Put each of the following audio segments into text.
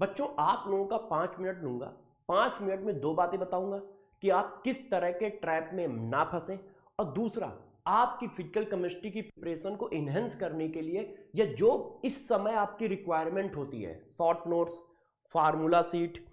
बच्चों आप लोगों का 5 मिनट लूंगा, 5 मिनट में 2 बातें बताऊंगा कि आप किस तरह के ट्रैप में ना फंसे, और दूसरा आपकी फिजिकल केमिस्ट्री की प्रिपरेशन को इनहेंस करने के लिए या जो इस समय आपकी रिक्वायरमेंट होती है, short notes, formula seat,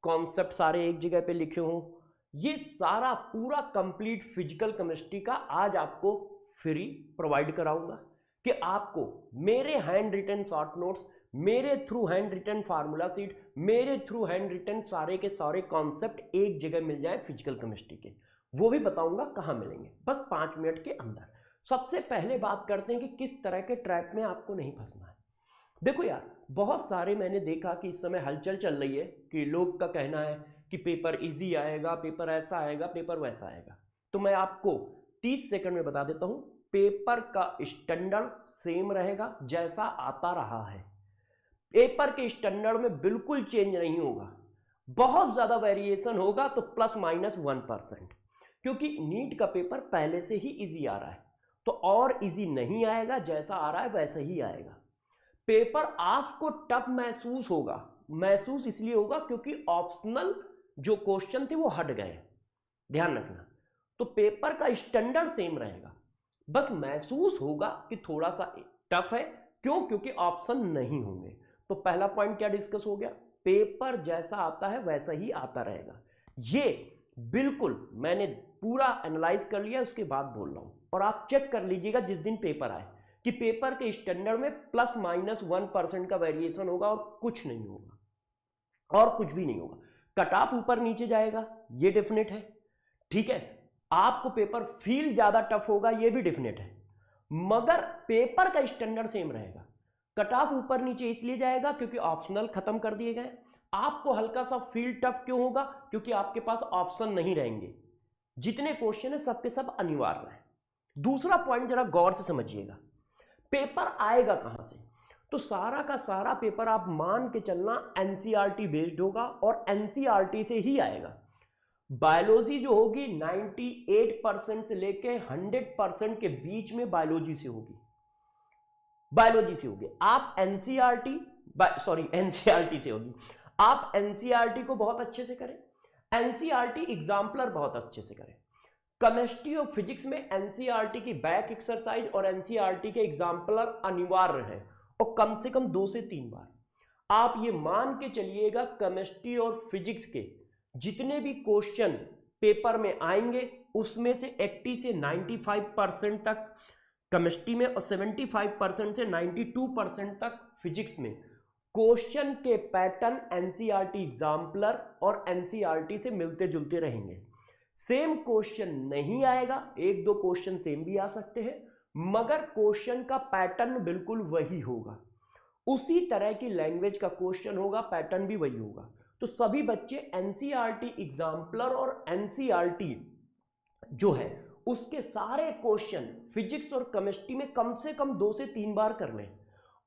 concept सारे एक जगह पे लिखे हों, ये सारा पूरा कंप्लीट फिजिकल केमिस्ट्री का आज आपको फ्री प्रोवाइड कराऊंगा कि आपको मेरे हैंड रिटन शॉर्ट नोट्स, मेरे through handwritten formula sheet, मेरे थ्रू हैंड रिटन सारे के सारे कॉन्सेप्ट एक जगह मिल जाए फिजिकल केमिस्ट्री के। वो भी बताऊंगा कहां मिलेंगे, बस 5 मिनट के अंदर। सबसे पहले बात करते हैं कि किस तरह के ट्रैप में आपको नहीं फंसना है। देखो यार, बहुत सारे मैंने देखा कि इस समय हलचल चल रही है कि लोग का कहना है कि पेपर इजी आएगा, पेपर ऐसा आएगा, पेपर वैसा आएगा। तो मैं आपको 30 सेकंड में बता देता हूं, पेपर का स्टैंडर्ड सेम रहेगा जैसा आता रहा है। पेपर के स्टैंडर्ड में बिल्कुल चेंज नहीं होगा। बहुत ज्यादा वेरिएशन होगा तो ±1%, क्योंकि नीट का पेपर पहले से ही इजी आ रहा है, तो और इजी नहीं आएगा, जैसा आ रहा है वैसा ही आएगा। पेपर आपको टफ महसूस इसलिए होगा क्योंकि ऑप्शनल जो क्वेश्चन थे वो हट गए, ध्यान रखना। तो पेपर का स्टैंडर्ड सेम रहेगा, बस महसूस होगा कि थोड़ा सा टफ है। क्यों? क्योंकि ऑप्शन नहीं होंगे। तो पहला पॉइंट क्या डिस्कस हो गया, पेपर जैसा आता है वैसा ही आता रहेगा। ये बिल्कुल मैंने पूरा एनालाइज कर लिया, उसके बाद बोल रहा हूं। और आप चेक कर लीजिएगा जिस दिन पेपर आए कि पेपर के स्टैंडर्ड में ±1% का वेरिएशन होगा और कुछ नहीं होगा, और कुछ भी नहीं होगा। कट ऑफ ऊपर नीचे जाएगा, ये डेफिनेट है, ठीक है। आपको पेपर फील ज्यादा टफ होगा, ये भी डेफिनेट है, मगर पेपर का स्टैंडर्ड सेम रहेगा। कट ऑफ ऊपर नीचे इसलिए जाएगा क्योंकि ऑप्शनल खत्म कर दिए गए। आपको हल्का सा फील टफ क्यों होगा? क्योंकि आपके पास ऑप्शन नहीं रहेंगे, जितने क्वेश्चन है सबके सब अनिवार्य है। दूसरा पॉइंट जरा गौर से समझिएगा, पेपर आएगा कहां से? तो सारा का सारा पेपर आप मान के चलना एनसीईआरटी बेस्ड होगा और एनसीईआरटी से ही आएगा। बायोलॉजी जो होगी 98% से लेके 100% के बीच में बायोलॉजी से होगी। आप एनसीईआरटी से होगी। आप एनसीईआरटी को बहुत अच्छे से करें, एनसीईआरटी एग्जाम्पलर बहुत अच्छे से करें। केमिस्ट्री और फिजिक्स में एनसीईआरटी की बैक एक्सरसाइज और एनसीईआरटी के एग्जाम्पलर अनिवार्य है, और कम से कम 2 से 3 बार। आप ये मान के चलिएगा केमिस्ट्री और फिजिक्स के जितने भी क्वेश्चन पेपर में आएंगे उसमें से 80 से 95% तक केमिस्ट्री में और 75% से 92% तक फिजिक्स में क्वेश्चन के पैटर्न एनसीईआरटी एग्जाम्पलर और एनसीईआरटी से मिलते जुलते रहेंगे। सेम क्वेश्चन नहीं आएगा, 1-2 क्वेश्चन सेम भी आ सकते हैं, मगर क्वेश्चन का पैटर्न बिल्कुल वही होगा। उसी तरह की लैंग्वेज का क्वेश्चन होगा, पैटर्न भी वही होगा। तो सभी बच्चे एनसीईआरटी एग्जाम्पलर और एनसीईआरटी जो है उसके सारे क्वेश्चन फिजिक्स और केमिस्ट्री में कम से कम 2 से 3 बार कर लें,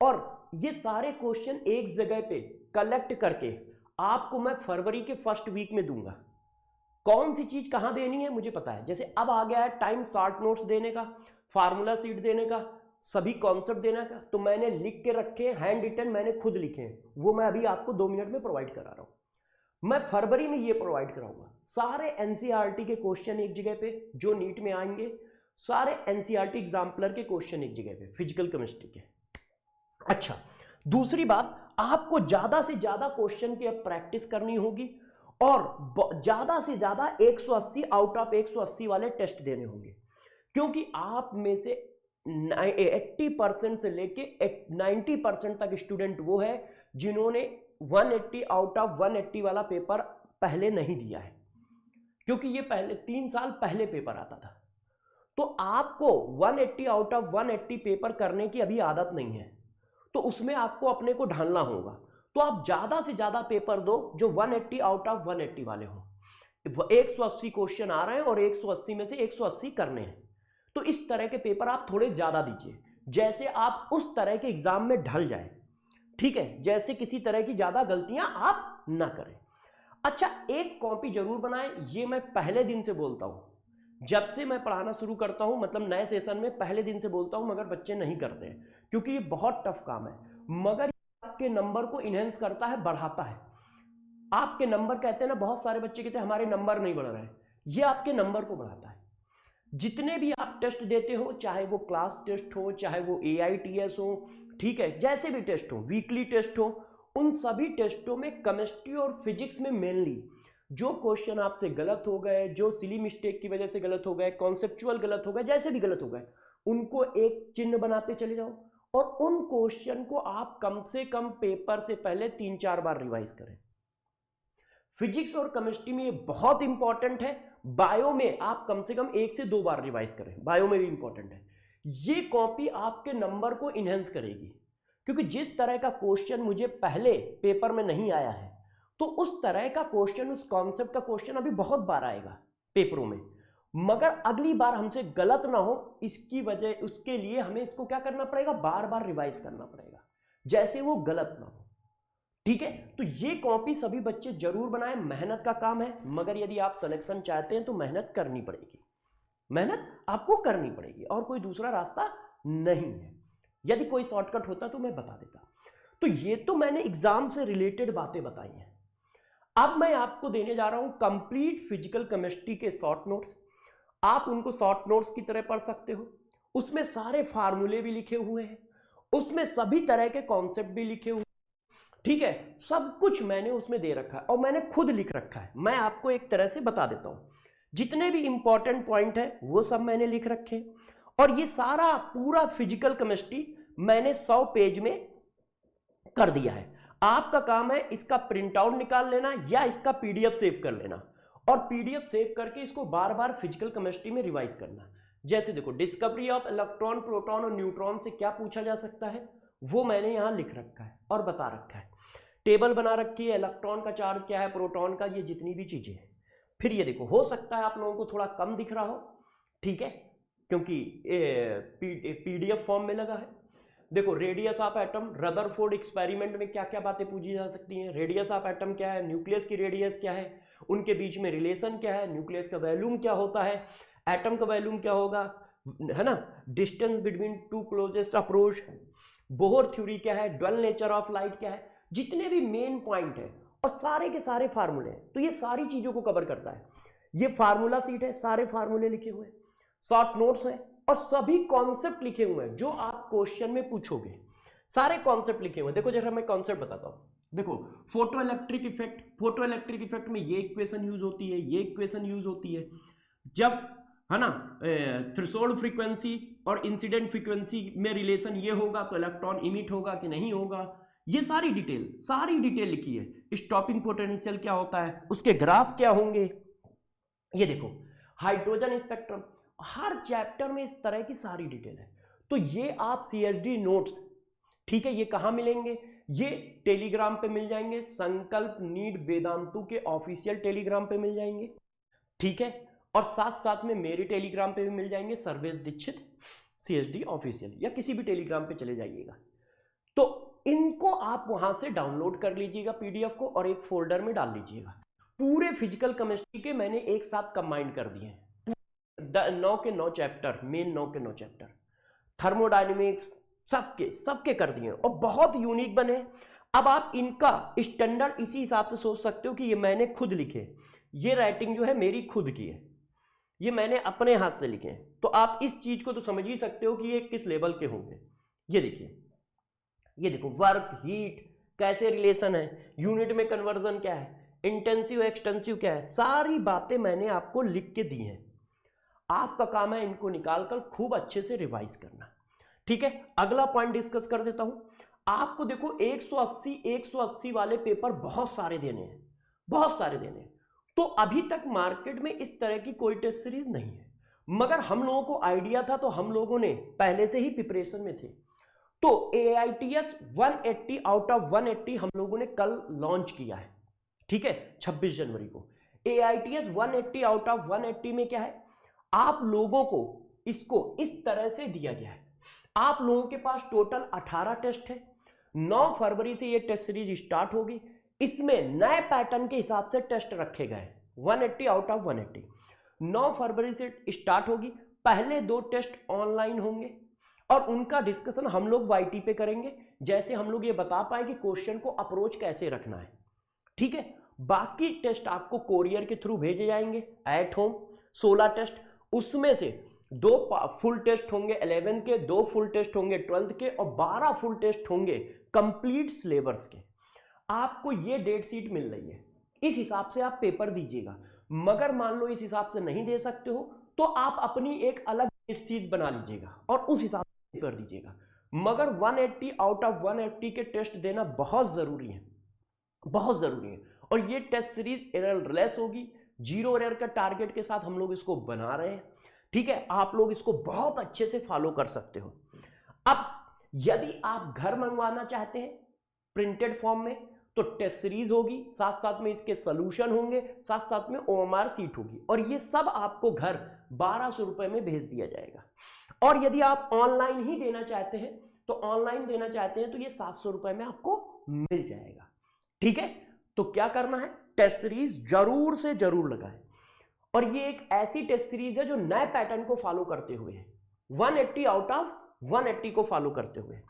और ये सारे क्वेश्चन एक जगह पे कलेक्ट करके आपको मैं फरवरी के फर्स्ट वीक में दूंगा। कौन सी चीज कहां देनी है मुझे पता है। जैसे अब आ गया है टाइम शॉर्ट नोट्स देने का, फार्मूला सीट देने का, सभी कॉन्सेप्ट देने का, तो मैंने लिख के रखे, हैंड रिटन मैंने खुद लिखे हैं, वो मैं अभी आपको 2 मिनट में प्रोवाइड करा रहा हूं। मैं फरवरी में ये प्रोवाइड कराऊंगा सारे एनसीईआरटी के क्वेश्चन एक जगह पे जो नीट में आएंगे, सारे एनसीईआरटी एग्जाम्पलर के क्वेश्चन एक जगह पे फिजिकल केमिस्ट्री के। अच्छा, दूसरी बात, आपको ज्यादा से ज्यादा क्वेश्चन की अब प्रैक्टिस करनी होगी और ज्यादा से ज्यादा 180 आउट ऑफ 180 वाले टेस्ट देने होंगे, क्योंकि आप में से 80% से लेके 90% तक स्टूडेंट वो है जिन्होंने 180 आउट ऑफ 180 वाला पेपर पहले नहीं दिया है, क्योंकि ये पहले 3 साल पहले पेपर आता था। तो आपको 180 आउट ऑफ 180 पेपर करने की अभी आदत नहीं है, तो उसमें आपको अपने को ढालना होगा। तो आप ज्यादा से ज्यादा पेपर दो जो 180 आउट ऑफ 180 वाले हो। 180 क्वेश्चन आ रहे हैं और 180 में से 180 करने हैं, तो इस तरह के पेपर आप थोड़े ज्यादा दीजिए, जैसे आप उस तरह के एग्जाम में ढल जाए, ठीक है, जैसे किसी तरह की ज्यादा गलतियां आप ना करें। अच्छा, एक कॉपी जरूर बनाएं, ये मैं पहले दिन से बोलता हूं, जब से मैं पढ़ाना शुरू करता हूं, मतलब नए सेशन में पहले दिन से बोलता हूं, मगर बच्चे नहीं करते हैं क्योंकि ये बहुत टफ काम है। मगर आपके नंबर को इनहेंस करता है, बढ़ाता है। आपके नंबर कहते हैं ना, बहुत सारे बच्चे कहते हैं हमारे नंबर नहीं बढ़ रहे हैं, ये आपके नंबर को बढ़ाता है। जितने भी आप टेस्ट देते हो, चाहे वो क्लास टेस्ट हो, चाहे वो AITS हो, ठीक है, जैसे भी टेस्ट हो, वीकली टेस्ट हो, उन सभी टेस्टों में केमिस्ट्री और फिजिक्स में मेनली जो क्वेश्चन आपसे गलत हो गए, जो सिली मिस्टेक की वजह से गलत हो गए, कॉन्सेप्चुअल गलत हो गए, जैसे भी गलत हो गए, उनको एक चिन्ह बनाते चले जाओ और उन क्वेश्चन को आप कम से कम पेपर से पहले 3-4 बार रिवाइज करें। फिजिक्स और केमिस्ट्री में ये बहुत इंपॉर्टेंट है। बायो में आप कम से कम 1 से 2 बार रिवाइज करें, बायो में भी इंपॉर्टेंट है। ये कॉपी आपके नंबर को इनहेंस करेगी, क्योंकि जिस तरह का क्वेश्चन मुझे पहले पेपर में नहीं आया है, तो उस तरह का क्वेश्चन, उस कॉन्सेप्ट का क्वेश्चन अभी बहुत बार आएगा पेपरों में, मगर अगली बार हमसे गलत ना हो, इसकी वजह, उसके लिए हमें इसको क्या करना पड़ेगा, बार बार रिवाइज करना पड़ेगा, जैसे वो गलत ना हो। ठीक है, तो ये कॉपी सभी बच्चे जरूर बनाएं, मेहनत का काम है, मगर यदि आप सिलेक्शन चाहते हैं तो मेहनत करनी पड़ेगी, मेहनत आपको करनी पड़ेगी, और कोई दूसरा रास्ता नहीं है। यदि कोई शॉर्टकट होता तो मैं बता देता। तो ये तो मैंने एग्जाम से रिलेटेड बातें बताई हैं। अब मैं आपको देने जा रहा हूं कंप्लीट फिजिकल केमिस्ट्री के शॉर्ट नोट्स। आप उनको शॉर्ट नोट्स की तरह पढ़ सकते हो, उसमें सारे फार्मूले भी लिखे हुए हैं, उसमें सभी तरह के कॉन्सेप्ट भी लिखे हुए, ठीक है, सब कुछ मैंने उसमें दे रखा है और मैंने खुद लिख रखा है। मैं आपको एक तरह से बता देता हूं, जितने भी इंपॉर्टेंट पॉइंट है वो सब मैंने लिख रखे हैं, और ये सारा पूरा फिजिकल केमिस्ट्री मैंने 100 पेज में कर दिया है। आपका काम है इसका प्रिंट आउट निकाल लेना या इसका PDF सेव कर लेना, और PDF सेव करके इसको बार बार फिजिकल केमिस्ट्री में रिवाइज करना। जैसे देखो, डिस्कवरी ऑफ इलेक्ट्रॉन, प्रोटॉन और न्यूट्रॉन से क्या पूछा जा सकता है, वो मैंने यहां लिख रखा है और बता रखा है, टेबल बना रखी है, इलेक्ट्रॉन का चार्ज क्या है, प्रोटॉन का, ये जितनी भी चीजें हैं। फिर ये देखो, हो सकता है आप लोगों को थोड़ा कम दिख रहा हो, ठीक है, क्योंकि PDF फॉर्म में लगा है। देखो, radius of atom, Rutherford experiment में क्या क्या बातें पूछी जा सकती हैं, रेडियस ऑफ एटम क्या है, न्यूक्लियस की रेडियस क्या है, उनके बीच में रिलेशन क्या है, न्यूक्लियस का वॉल्यूम क्या होता है, एटम का वॉल्यूम क्या होगा, है ना, distance between two closest approach, Bohr theory क्या है, ड्वेल नेचर ऑफ लाइट क्या है, जितने भी मेन पॉइंट है और सारे के सारे फार्मूले हैं, तो ये सारी चीजों को कवर करता है। ये फार्मूला सीट है, सारे फार्मूले लिखे हुए हैं, शॉर्ट नोट्स हैं, और सभी कॉन्सेप्ट लिखे हुए हैं जो आप क्वेश्चन में पूछोगे, सारे कॉन्सेप्ट लिखे हुए हैं। देखो जरा मैं कॉन्सेप्ट बताता हूं। देखो, photo electric effect, photo electric effect में ये इक्वेशन यूज होती है, ये इक्वेशन यूज होती है, जब, है ना, थ्रेशोल्ड फ्रीक्वेंसी और इंसिडेंट फ्रीक्वेंसी में रिलेशन ये होगा तो इलेक्ट्रॉन इमिट होगा कि नहीं होगा, ये सारी डिटेल लिखी है। स्टॉपिंग पोटेंशियल क्या होता है, उसके ग्राफ क्या होंगे, ये देखो, हाइड्रोजन स्पेक्ट्रम, हर चैप्टर में इस तरह की सारी डिटेल है। तो ये आप CSD नोट्स, ठीक है, ये कहां मिलेंगे, ये टेलीग्राम पे मिल जाएंगे, संकल्प नीट वेदांतु के ऑफिशियल टेलीग्राम पे मिल जाएंगे, ठीक है, और साथ साथ में मेरे टेलीग्राम पे भी मिल जाएंगे, सर्वेश दीक्षित CSD ऑफिशियल, या किसी भी टेलीग्राम पे चले जाइएगा। तो इनको आप वहां से डाउनलोड कर लीजिएगा PDF को, और एक फोल्डर में डाल लीजिएगा। पूरे फिजिकल केमिस्ट्री के मैंने एक साथ कंबाइन कर दिए हैं, 9 के 9 चैप्टर, मेन 9 के 9 चैप्टर, थर्मोडायनेमिक्स, सबके कर दिए, और बहुत यूनिक बने। अब आप इनका स्टैंडर्ड इसी हिसाब से सोच सकते हो कि ये मैंने खुद लिखे, ये राइटिंग जो है मेरी खुद की है, ये मैंने अपने हाथ से लिखे हैं, तो आप इस चीज को तो समझ ही सकते हो कि ये किस लेवल के होंगे। ये देखिए, ये देखो, वर्क, हीट, कैसे रिलेशन है, यूनिट में कन्वर्जन क्या है, इंटेंसिव एक्सटेंसिव क्या है, सारी बातें मैंने आपको लिख के दी हैं। आपका काम है इनको निकालकर खूब अच्छे से रिवाइज करना, ठीक है। अगला पॉइंट डिस्कस कर देता हूं। आपको देखो 180 वाले पेपर बहुत सारे देने हैं, बहुत सारे देने हैं। तो अभी तक मार्केट में इस तरह की कोई टेस्ट सीरीज नहीं है, मगर हम लोगों को आइडिया था, तो हम लोगों ने पहले से ही प्रिपरेशन में थे। तो AITS 180 आउट ऑफ 180 हम लोगों ने कल लॉन्च किया है, ठीक है, 26 जनवरी को। AITS 180 आउट ऑफ 180 में क्या है, आप लोगों को इसको इस तरह से दिया गया है। आप लोगों के पास टोटल 18 टेस्ट है। 9 फरवरी से ये टेस्ट सीरीज स्टार्ट होगी। इसमें नए पैटर्न के हिसाब से टेस्ट रखे गए, 180 आउट ऑफ 180। 9 फरवरी से स्टार्ट होगी। पहले 2 टेस्ट ऑनलाइन होंगे और उनका डिस्कशन हम लोग YT पे करेंगे। जैसे हम लोग ये बता पाए कि क्वेश्चन को अप्रोच कैसे रखना है, ठीक है। बाकी टेस्ट आपको कोरियर के थ्रू भेजे जाएंगे एट होम, 16 टेस्ट, उसमें से 2 फुल टेस्ट होंगे 11 के, 2 फुल टेस्ट होंगे 12 के और 12 फुल टेस्ट होंगे कंप्लीट सिलेबस के। आपको ये डेट शीट मिल रही है, इस हिसाब से आप पेपर दीजिएगा। मगर मान लो इस हिसाब से नहीं दे सकते हो तो आप अपनी एक अलग डेट शीट बना लीजिएगा और उस हिसाब से पेपर दीजिएगा। मगर 180 आउट ऑफ 180 के टेस्ट देना बहुत जरूरी है, बहुत जरूरी है। और ये टेस्ट सीरीज एररलेस होगी, 0 एरर का टारगेट के साथ हम लोग इसको बना रहे हैं, ठीक है। आप लोग इसको बहुत अच्छे से फॉलो कर सकते हो। अब यदि आप घर मंगवाना चाहते हैं प्रिंटेड फॉर्म में तो टेस्ट सीरीज होगी, साथ साथ में इसके सॉल्यूशन होंगे, साथ साथ में ओएमआर सीट होगी और ये सब आपको घर 1200 रुपए में भेज दिया जाएगा। और यदि आप ऑनलाइन ही देना चाहते हैं तो ऑनलाइन देना चाहते हैं तो ये 700 रुपए में आपको मिल जाएगा, ठीक है। तो क्या करना है, टेस्ट सीरीज जरूर से जरूर लगाएं। और ये एक ऐसी टेस्ट सीरीज है जो नए पैटर्न को फॉलो करते हुए है, 180 आउट ऑफ 180 को फॉलो करते हुए।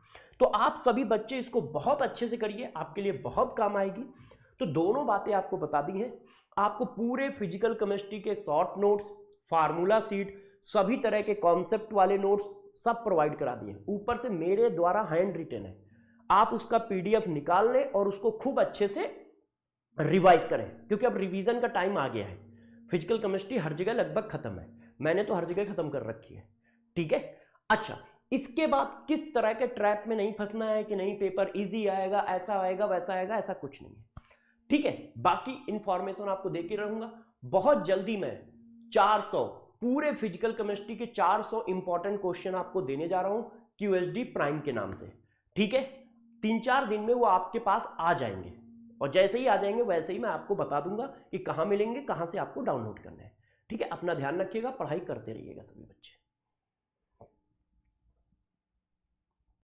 तो आप सभी बच्चे इसको बहुत अच्छे से करिए, आपके लिए बहुत काम आएगी। तो दोनों बातें आपको बता दी हैं। आपको पूरे फिजिकल केमिस्ट्री के शॉर्ट नोट्स, फार्मूला सीट, सभी तरह के कॉन्सेप्ट वाले नोट्स सब प्रोवाइड करा दिए। ऊपर से मेरे द्वारा हैंड रिटन है, आप उसका पीडीएफ निकाल लें और उसको खूब अच्छे से रिवाइज करें, क्योंकि अब रिवीजन का टाइम आ गया है। फिजिकल केमिस्ट्री हर जगह लगभग खत्म है, मैंने तो हर जगह खत्म कर रखी है, ठीक है। अच्छा, इसके बाद किस तरह के ट्रैप में नहीं फंसना है कि नहीं पेपर इजी आएगा, ऐसा आएगा वैसा आएगा, ऐसा कुछ नहीं है, ठीक है। बाकी इंफॉर्मेशन आपको देके रहूंगा। बहुत जल्दी मैं 400 पूरे फिजिकल केमिस्ट्री के 400 इंपॉर्टेंट क्वेश्चन आपको देने जा रहा हूं क्यूएसडी प्राइम के नाम से, ठीक है। 3-4 दिन में वो आपके पास आ जाएंगे और जैसे ही आ जाएंगे वैसे ही मैं आपको बता दूंगा कि कहां मिलेंगे, कहां से आपको डाउनलोड करना है, ठीक है। अपना ध्यान रखिएगा, पढ़ाई करते रहिएगा सभी बच्चे।